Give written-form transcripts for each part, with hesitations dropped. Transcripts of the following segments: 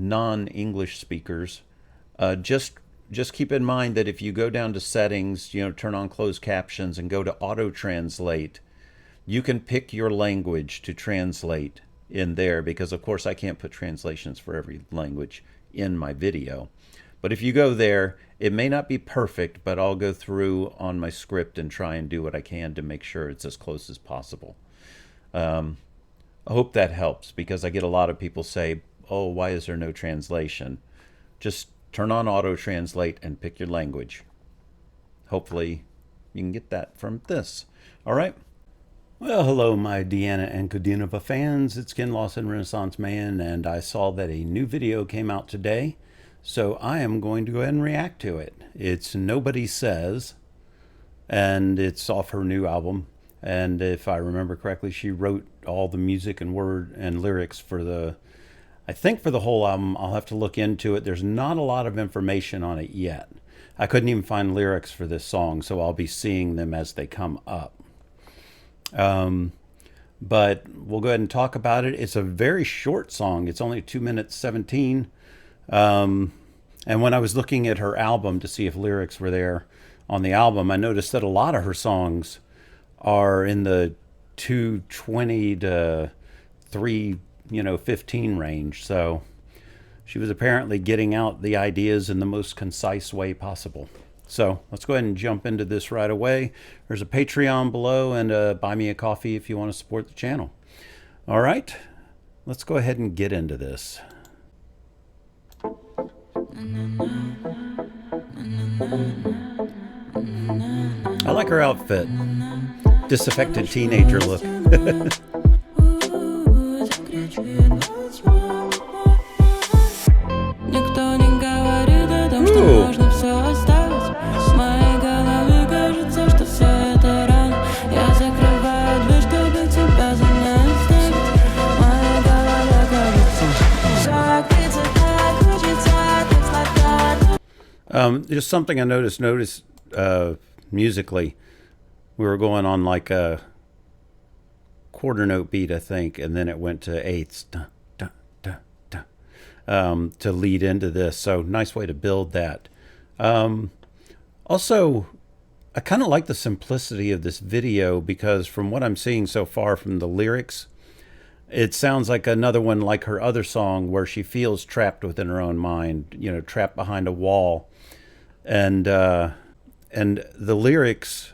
non-English speakers, just keep in mind that if you go down to settings, turn on closed captions and go to auto translate, you can pick your language to translate in there, because of course I can't put translations for every language in my video. But if you go there, it may not be perfect, but I'll go through on my script and try and do what I can to make sure it's as close as possible. I hope that helps, because I get a lot of people say, oh, why is there no translation? Just turn on auto translate and pick your language. Hopefully you can get that from this. All right. Well, hello, my Dianaankudinovalife fans. It's Ken Lawson, Renaissance Man, and I saw that a new video came out today, so I am going to go ahead and react to it. It's Nobody Says, and it's off her new album. And if I remember correctly, she wrote all the music and word and lyrics for the, I think for the whole album. I'll have to look into it. There's not a lot of information on it yet. I couldn't even find lyrics for this song, so I'll be seeing them as they come up. But we'll go ahead and talk about it. It's a very short song. It's only 2 minutes 17. And when I was looking at her album to see if lyrics were there on the album, I noticed that a lot of her songs are in the 2:20 to 3:15 range. So she was apparently getting out the ideas in the most concise way possible. So let's go ahead and jump into this right away. There's a Patreon below and buy me a coffee if you want to support the channel. All right, let's go ahead and get into this. I like her outfit. Disaffected teenager look. Ooh. Just something I noticed musically. We were going on like a quarter note beat, I think, and then it went to eighths to lead into this. So nice way to build that. Also, I kind of like the simplicity of this video, because from what I'm seeing so far from the lyrics, it sounds like another one like her other song where she feels trapped within her own mind, trapped behind a wall. And the lyrics,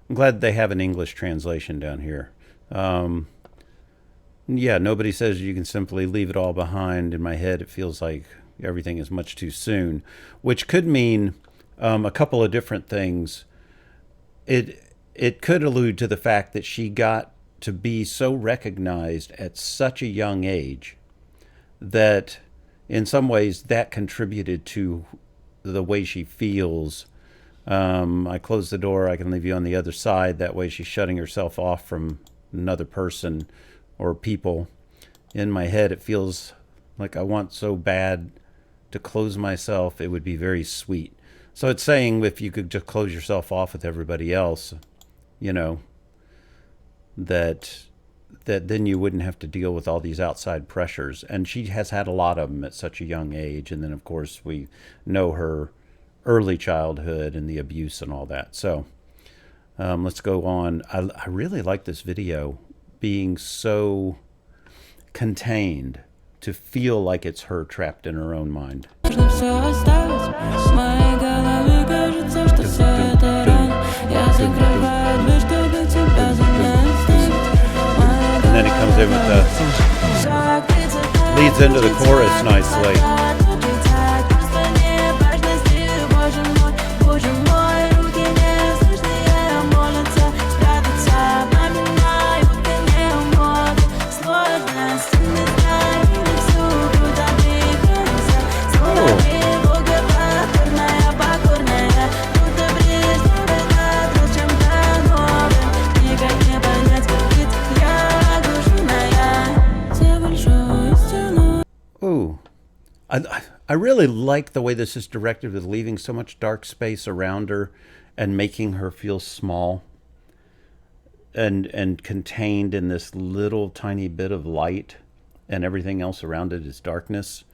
I'm glad they have an English translation down here. Yeah, nobody says you can simply leave it all behind. In my head, it feels like everything is much too soon, which could mean a couple of different things. It could allude to the fact that she got to be so recognized at such a young age that in some ways that contributed to the way she feels. I close the door, I can leave you on the other side. That way she's shutting herself off from another person or people. In my head, it feels like I want so bad to close myself. It would be very sweet. So it's saying if you could just close yourself off with everybody else, that then you wouldn't have to deal with all these outside pressures. And she has had a lot of them at such a young age. And then, of course, we know her early childhood and the abuse and all that. So let's go on. I really like this video being so contained, to feel like it's her trapped in her own mind. And then it comes in with the, leads into the chorus nicely. I really like the way this is directed, with leaving so much dark space around her and making her feel small and contained in this little tiny bit of light, and everything else around it is darkness.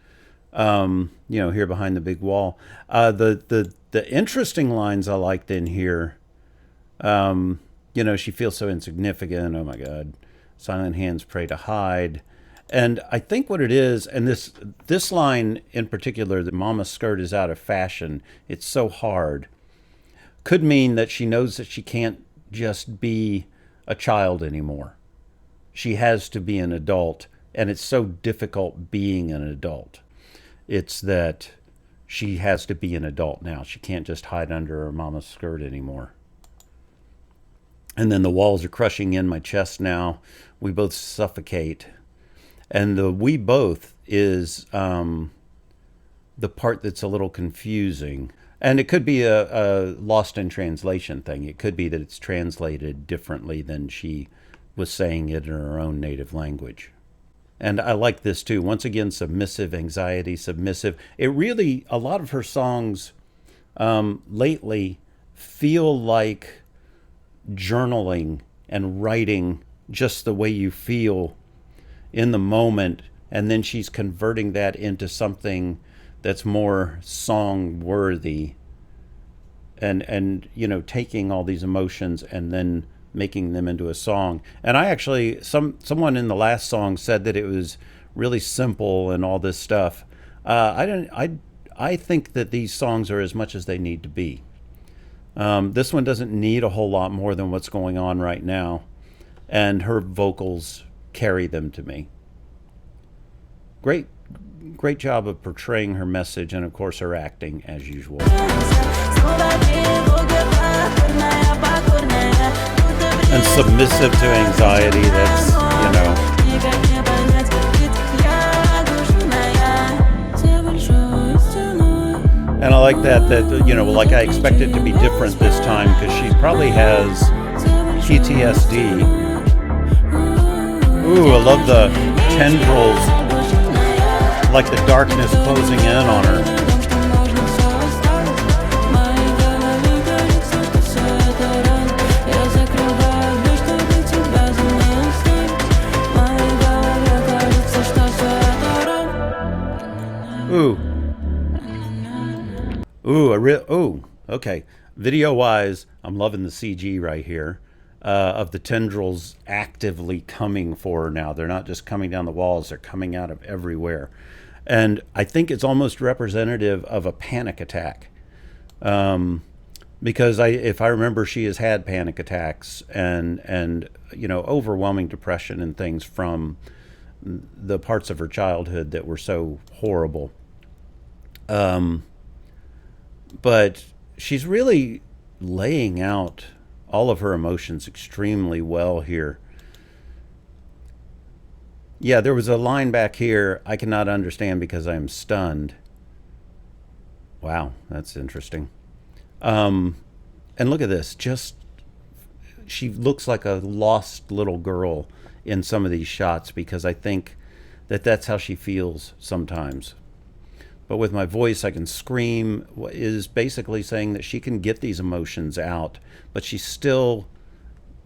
Here behind the big wall. The interesting lines I liked in here, she feels so insignificant. Oh my God. Silent hands pray to hide. And I think what it is, and this line in particular, the mama's skirt is out of fashion, it's so hard, could mean that she knows that she can't just be a child anymore. She has to be an adult, and it's so difficult being an adult. It's that she has to be an adult now. She can't just hide under her mama's skirt anymore. And then the walls are crushing in my chest now. We both suffocate. And the we both is the part that's a little confusing. And it could be a lost in translation thing. It could be that it's translated differently than she was saying it in her own native language. And I like this too. Once again, submissive, anxiety, submissive. It really, a lot of her songs lately feel like journaling and writing just the way you feel in the moment, and then she's converting that into something that's more song worthy, and taking all these emotions and then making them into a song. And I actually, someone in the last song said that it was really simple and all this stuff. I think that these songs are as much as they need to be. This one doesn't need a whole lot more than what's going on right now, and her vocals carry them to me. Great job of portraying her message, and of course her acting as usual. And submissive to anxiety, that's, And I like that, like I expect it to be different this time because she probably has PTSD. Ooh, I love the tendrils, like the darkness closing in on her. Okay. Video-wise, I'm loving the CG right here of the tendrils actively coming for her now. They're not just coming down the walls, they're coming out of everywhere. And I think it's almost representative of a panic attack. Because if I remember, she has had panic attacks and overwhelming depression and things from the parts of her childhood that were so horrible. But she's really laying out all of her emotions extremely well here. Yeah, there was a line back here, I cannot understand because I am stunned. Wow, that's interesting. And look at this, she looks like a lost little girl in some of these shots because I think that that's how she feels sometimes. But with my voice, I can scream, is basically saying that she can get these emotions out, but she still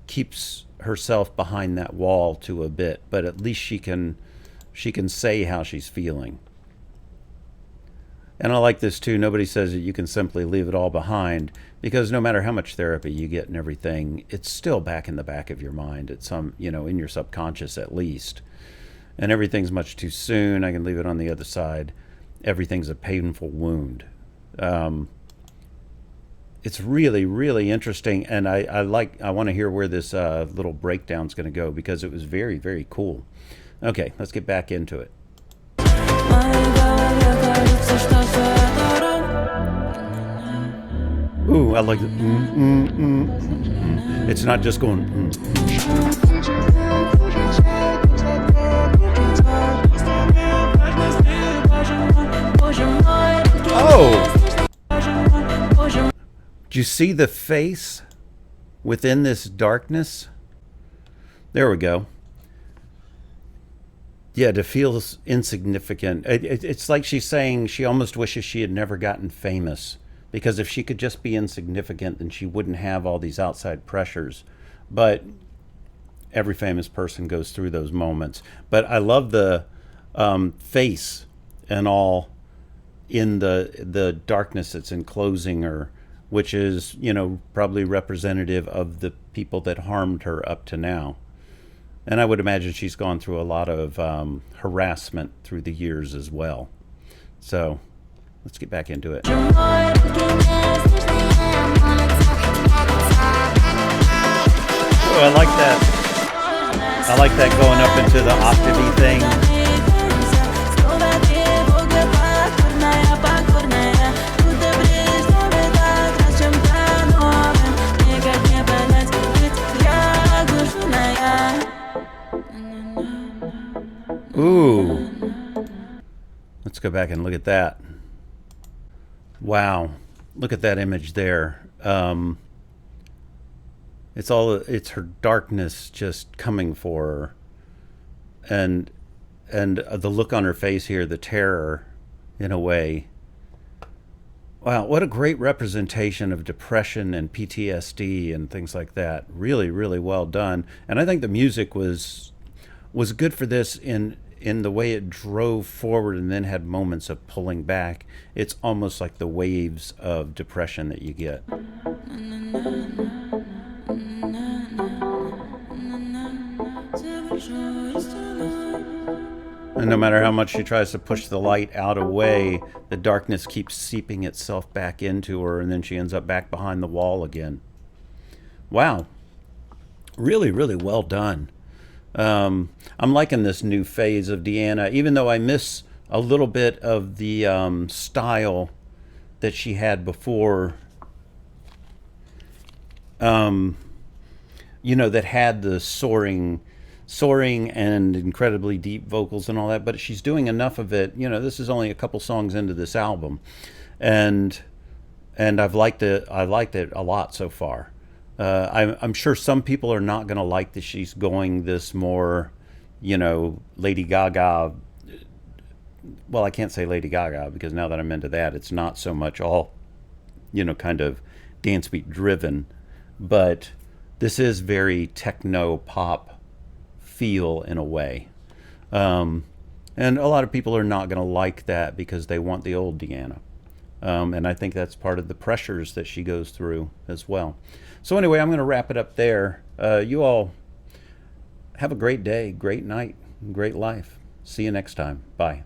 keeps herself behind that wall to a bit, but at least she can say how she's feeling. And I like this too. Nobody says that you can simply leave it all behind, because no matter how much therapy you get and everything, it's still back in the back of your mind at some, in your subconscious at least. And everything's much too soon. I can leave it on the other side. Everything's a painful wound. It's really, really interesting, and I want to hear where this little breakdown's going to go because it was very, very cool. Okay, let's get back into it. Ooh, I like it. It's not just going. Oh! Do you see the face within this darkness? There we go. Yeah, to feel insignificant. It's like she's saying she almost wishes she had never gotten famous, because if she could just be insignificant, then she wouldn't have all these outside pressures. But every famous person goes through those moments. But I love the face and all in the darkness that's enclosing her, which is, you know, probably representative of the people that harmed her up to now. And I would imagine she's gone through a lot of harassment through the years as well. So let's get back into it. Oh, I like that. I like that going up into the octavey thing. Ooh. Let's go back and look at that. Wow. Look at that image there. It's her darkness just coming for her. And the look on her face here, the terror in a way. Wow, what a great representation of depression and PTSD and things like that. Really, really well done. And I think the music was good for this in the way it drove forward and then had moments of pulling back. It's almost like the waves of depression that you get. And no matter how much she tries to push the light out away, the darkness keeps seeping itself back into her, and then she ends up back behind the wall again. Wow. Really, really well done. I'm liking this new phase of Diana, even though I miss a little bit of the style that she had before, you know, that had the soaring and incredibly deep vocals and all that, but she's doing enough of it. You know, this is only a couple songs into this album, and I've liked it. I liked it a lot so far. I'm sure some people are not going to like that she's going this more, you know, Lady Gaga. Well, I can't say Lady Gaga because now that I'm into that, it's not so much all, you know, kind of dance beat driven, but this is very techno pop feel in a way. And a lot of people are not going to like that because they want the old Diana. And I think that's part of the pressures that she goes through as well. So anyway, I'm going to wrap it up there. You all have a great day, great night, great life. See you next time. Bye.